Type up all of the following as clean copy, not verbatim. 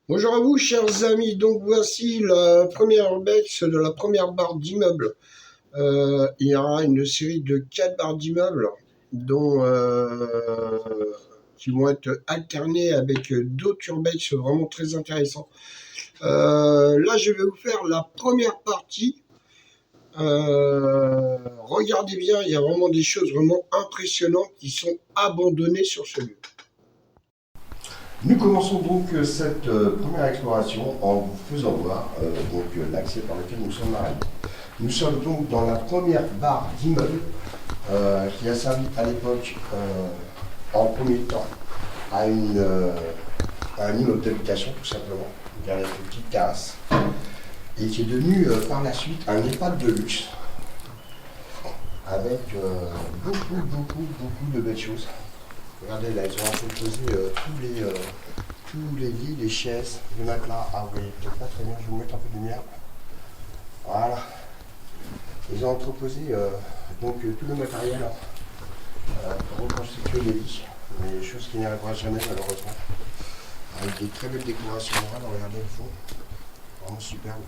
Bonjour à vous, chers amis. Donc voici la première baisse de la première barre d'immeubles. Il y aura une série de 4 barres d'immeubles dont qui vont être alternées avec d'autres urbex vraiment très intéressants. Là, je vais vous faire la première partie. Regardez bien, il y a vraiment des choses vraiment impressionnantes qui sont abandonnées sur ce lieu. Nous commençons donc cette première exploration en vous faisant voir l'accès par lequel nous sommes arrivés. Nous sommes donc dans la première barre d'immeuble qui a servi à l'époque en premier temps à, à un immeuble d'habitation tout simplement, avec une petite terrasse, et qui est devenu par la suite un EHPAD de luxe avec beaucoup de belles choses. Regardez là, ils ont entreposé tous les lits, les chaises, le matelas. Ah oui, peut-être pas très bien, je vais vous mettre un peu de lumière. Voilà. Ils ont entreposé tout le matériel pour reconstituer les lits, mais chose qui n'y arrivera jamais malheureusement. Avec des très belles décorations murales, regardez le fond, vraiment superbe.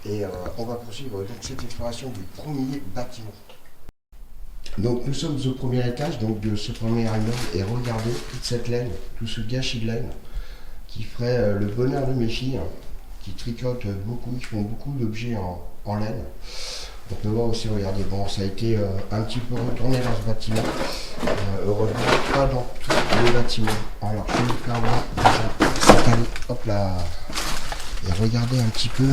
Et on va poursuivre donc cette exploration du premier bâtiment. Donc nous sommes au premier étage donc, de ce premier immeuble et regardez toute cette laine, tout ce gâchis de laine qui ferait le bonheur de mes filles, qui tricotent beaucoup, qui font beaucoup d'objets en laine. On peut voir aussi, regardez, bon, ça a été un petit peu retourné dans ce bâtiment. Heureusement, pas dans tous les bâtiments. Alors, je vais vous faire voir cette année. Hop là. Et regardez un petit peu.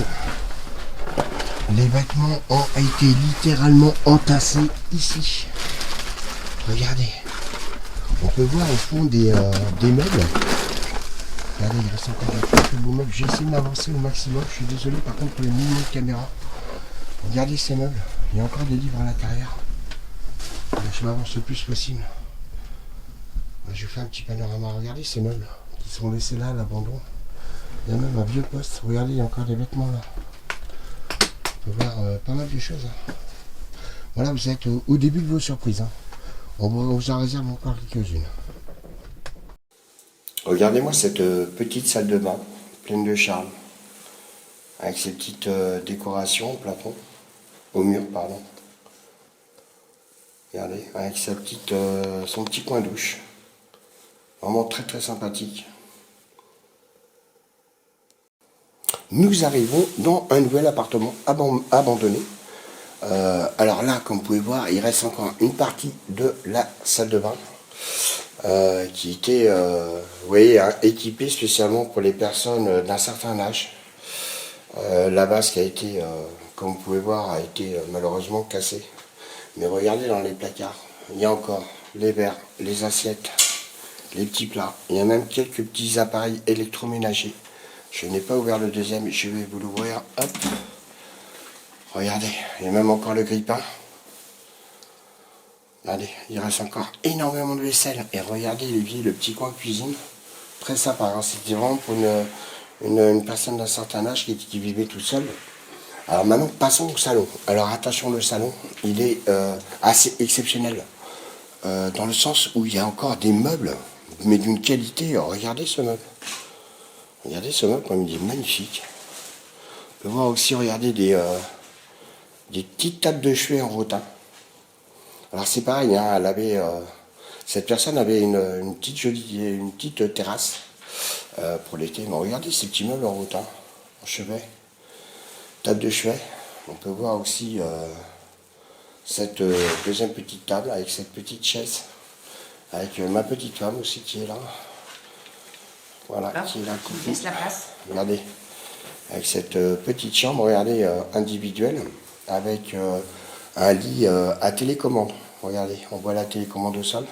Les vêtements ont été littéralement entassés ici. Regardez. On peut voir au fond des meubles. Regardez, il reste encore quelques beaux meubles. J'essaie de m'avancer au maximum. Je suis désolé par contre pour les mouvements de caméra. Regardez ces meubles. Il y a encore des livres à l'intérieur. Je m'avance le plus possible. Je fais un petit panorama. Regardez ces meubles qui sont laissés là à l'abandon. Il y a même un vieux poste. Regardez, il y a encore des vêtements là. On peut voir pas mal de choses. Voilà, vous êtes au début de vos surprises. On vous en réserve encore quelques-unes. Regardez-moi cette petite salle de bain, pleine de charme, avec ses petites décorations au plafond, au mur, pardon. Regardez, avec son petit coin douche. Vraiment très sympathique. Nous arrivons dans un nouvel appartement abandonné. Alors là, comme vous pouvez voir, il reste encore une partie de la salle de bain qui était, vous voyez, équipée spécialement pour les personnes d'un certain âge. La base qui a été, comme vous pouvez voir, a été malheureusement cassée. Mais regardez dans les placards, il y a encore les verres, les assiettes, les petits plats. Il y a même quelques petits appareils électroménagers. Je n'ai pas ouvert le deuxième, je vais vous l'ouvrir. Hop. Regardez, il y a même encore le grille-pain. Regardez, il reste encore énormément de vaisselle. Et regardez le petit coin cuisine. Très sympa, hein. C'était vraiment pour une personne d'un certain âge qui vivait tout seul. Alors maintenant, passons au salon. Alors attention, le salon, il est assez exceptionnel. Dans le sens où il y a encore des meubles, mais d'une qualité. Regardez ce meuble. Regardez ce meuble comme il est magnifique. On peut voir aussi, regardez, des petites tables de chevet en rotin. Alors c'est pareil, hein, cette personne avait une petite terrasse pour l'été. Mais regardez ces petits meubles en rotin, en chevet, table de chevet. On peut voir aussi cette deuxième petite table avec cette petite chaise, avec ma petite femme aussi qui est là. Voilà, qui est là. Laisse la place. Regardez, avec cette petite chambre, regardez, individuelle, avec un lit à télécommande. Regardez, on voit la télécommande au sol.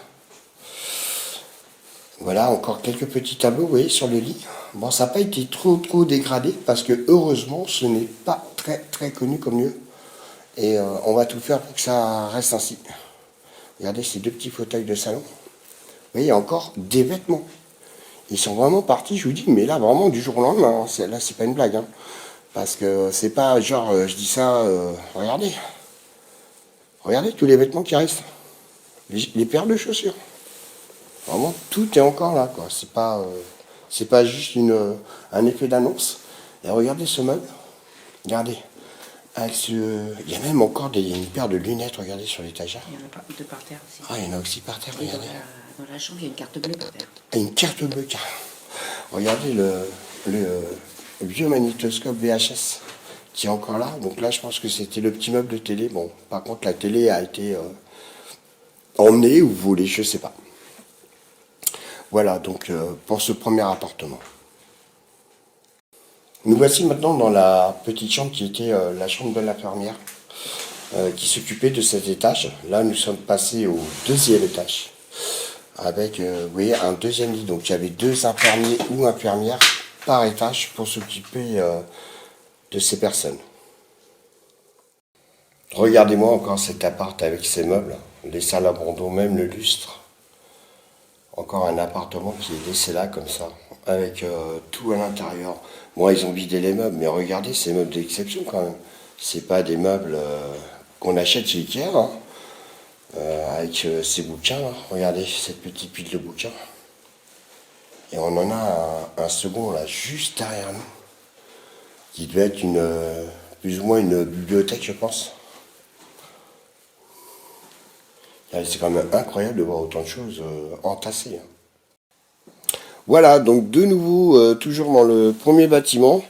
Voilà, encore quelques petits tableaux, vous voyez, sur le lit. Bon, ça n'a pas été trop dégradé, parce que heureusement, ce n'est pas très connu comme lieu. Et on va tout faire pour que ça reste ainsi. Regardez ces deux petits fauteuils de salon. Vous voyez, il y a encore des vêtements. Ils sont vraiment partis, je vous dis, mais là, vraiment, du jour au lendemain. Là, c'est pas une blague. Hein. Parce que c'est pas genre, je dis ça, regardez. Regardez tous les vêtements qui restent. Les paires de chaussures. Vraiment, tout est encore là, quoi. C'est pas... C'est pas juste un effet d'annonce. Et regardez ce meuble. Regardez. Avec il y a même encore une paire de lunettes, regardez sur l'étagère. Il y en a pas deux par terre aussi. Ah, il y en a aussi par terre, Et regardez. dans la chambre, il y a une carte bleue par terre. Et une carte bleue, car. Regardez le vieux magnétoscope VHS qui est encore là. Donc là, je pense que c'était le petit meuble de télé. Bon, par contre, la télé a été emmenée ou volée, je sais pas. Voilà, donc pour ce premier appartement. Nous voici maintenant dans la petite chambre qui était la chambre de l'infirmière qui s'occupait de cet étage. Là, nous sommes passés au deuxième étage avec, vous voyez, un deuxième lit. Donc, il y avait 2 infirmiers ou infirmières par étage pour s'occuper de ces personnes. Regardez-moi encore cet appart avec ses meubles, les salles à abandon, même le lustre. Encore un appartement qui est laissé là comme ça, avec tout à l'intérieur. Bon, ils ont vidé les meubles, mais regardez, ces meubles d'exception quand même. C'est pas des meubles qu'on achète chez Ikea, hein. Avec ces bouquins, là. Regardez cette petite pile de bouquins. Et on en a un second là, juste derrière nous, qui devait être plus ou moins une bibliothèque, je pense. C'est quand même incroyable de voir autant de choses entassées. Voilà, donc de nouveau, toujours dans le premier bâtiment.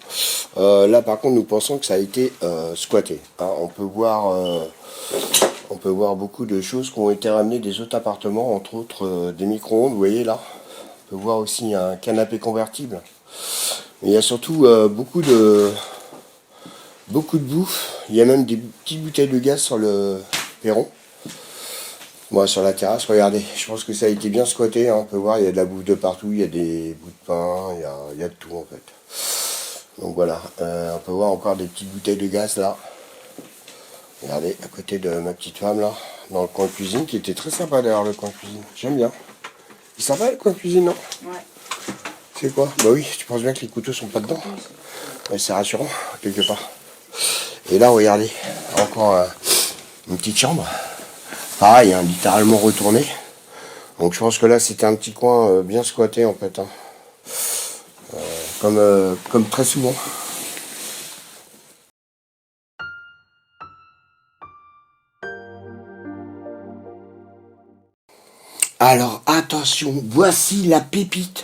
Là, par contre, nous pensons que ça a été squatté. Hein. On peut voir beaucoup de choses qui ont été ramenées des autres appartements, entre autres des micro-ondes, vous voyez là. On peut voir aussi un canapé convertible. Mais il y a surtout beaucoup de bouffe. Il y a même des petites bouteilles de gaz sur le perron. Bon, sur la terrasse, regardez, je pense que ça a été bien squatté, hein. On peut voir, il y a de la bouffe de partout, il y a des bouts de pain, il y a de tout en fait. Donc voilà, on peut voir encore des petites bouteilles de gaz là. Regardez, à côté de ma petite femme là, dans le coin de cuisine, qui était très sympa d'ailleurs le coin de cuisine, j'aime bien. Il est sympa le coin de cuisine, non? Ouais. C'est quoi? Bah oui, tu penses bien que les couteaux sont pas dedans? Ouais, c'est rassurant, quelque part. Et là, regardez, encore une petite chambre. Pareil, hein, littéralement retourné. Donc je pense que là c'était un petit coin bien squatté en fait. Hein. Comme très souvent. Alors attention, voici la pépite.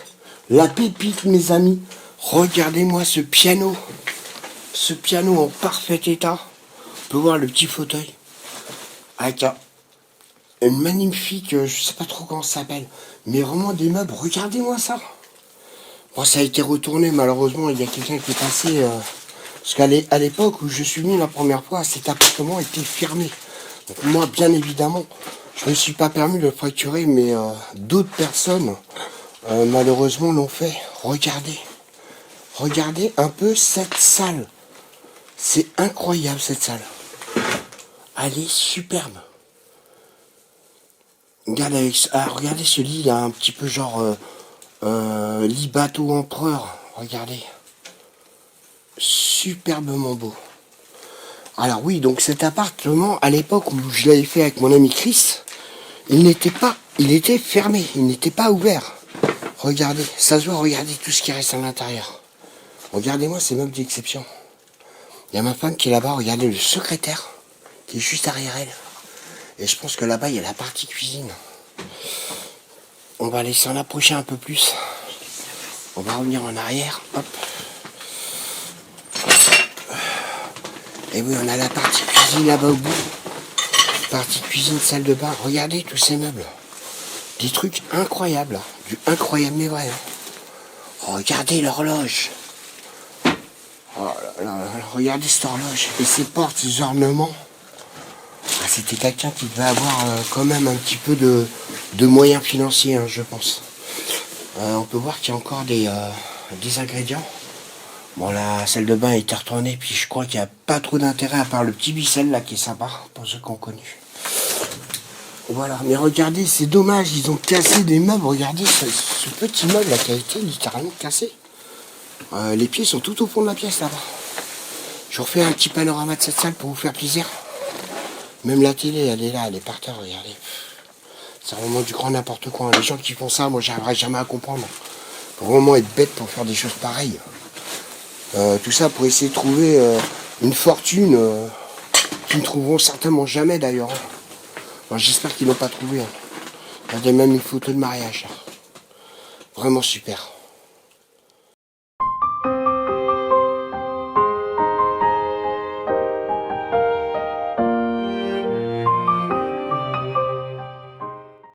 La pépite mes amis. Regardez-moi ce piano. Ce piano en parfait état. On peut voir le petit fauteuil. Avec une magnifique, je sais pas trop comment ça s'appelle, mais vraiment des meubles, regardez-moi ça. Bon, ça a été retourné, malheureusement, il y a quelqu'un qui est passé, parce qu'à l'époque où je suis venu la première fois, cet appartement était fermé. Donc moi, bien évidemment, je me suis pas permis de le fracturer, mais d'autres personnes, malheureusement, l'ont fait. Regardez un peu cette salle. C'est incroyable, cette salle. Elle est superbe. Regardez ce lit là, un petit peu genre lit bateau empereur. Regardez. Superbement beau. Alors oui, donc cet appartement, à l'époque où je l'avais fait avec mon ami Chris, il était fermé, il n'était pas ouvert. Regardez, ça se voit, regardez tout ce qui reste à l'intérieur. Regardez-moi ces meubles d'exception. Il y a ma femme qui est là-bas, regardez le secrétaire, qui est juste derrière elle. Et je pense que là-bas, il y a la partie cuisine. On va aller s'en approcher un peu plus. On va revenir en arrière. Hop. Et oui, on a la partie cuisine là-bas au bout. Partie cuisine, salle de bain. Regardez tous ces meubles. Des trucs incroyables. Du incroyable mais vrai. Hein. Regardez l'horloge. Oh là là, regardez cette horloge. Et ces portes, ces ornements. C'était quelqu'un qui devait avoir quand même un petit peu de moyens financiers, hein, je pense. On peut voir qu'il y a encore des ingrédients. Bon, la salle de bain a été retournée, puis je crois qu'il n'y a pas trop d'intérêt à part le petit bicelle là qui est sympa, pour ceux qui ont connu. Voilà, mais regardez, c'est dommage, ils ont cassé des meubles. Regardez ce petit meuble là qui a été littéralement cassé. Les pieds sont tout au fond de la pièce là-bas. Je vous refais un petit panorama de cette salle pour vous faire plaisir. Même la télé, elle est là, elle est par terre, regardez. C'est vraiment du grand n'importe quoi. Les gens qui font ça, moi, j'arriverai jamais à comprendre. Faut vraiment être bête pour faire des choses pareilles. Tout ça pour essayer de trouver une fortune qu'ils ne trouveront certainement jamais d'ailleurs. Enfin, j'espère qu'ils l'ont pas trouvé. Regardez même une photo de mariage. Vraiment super.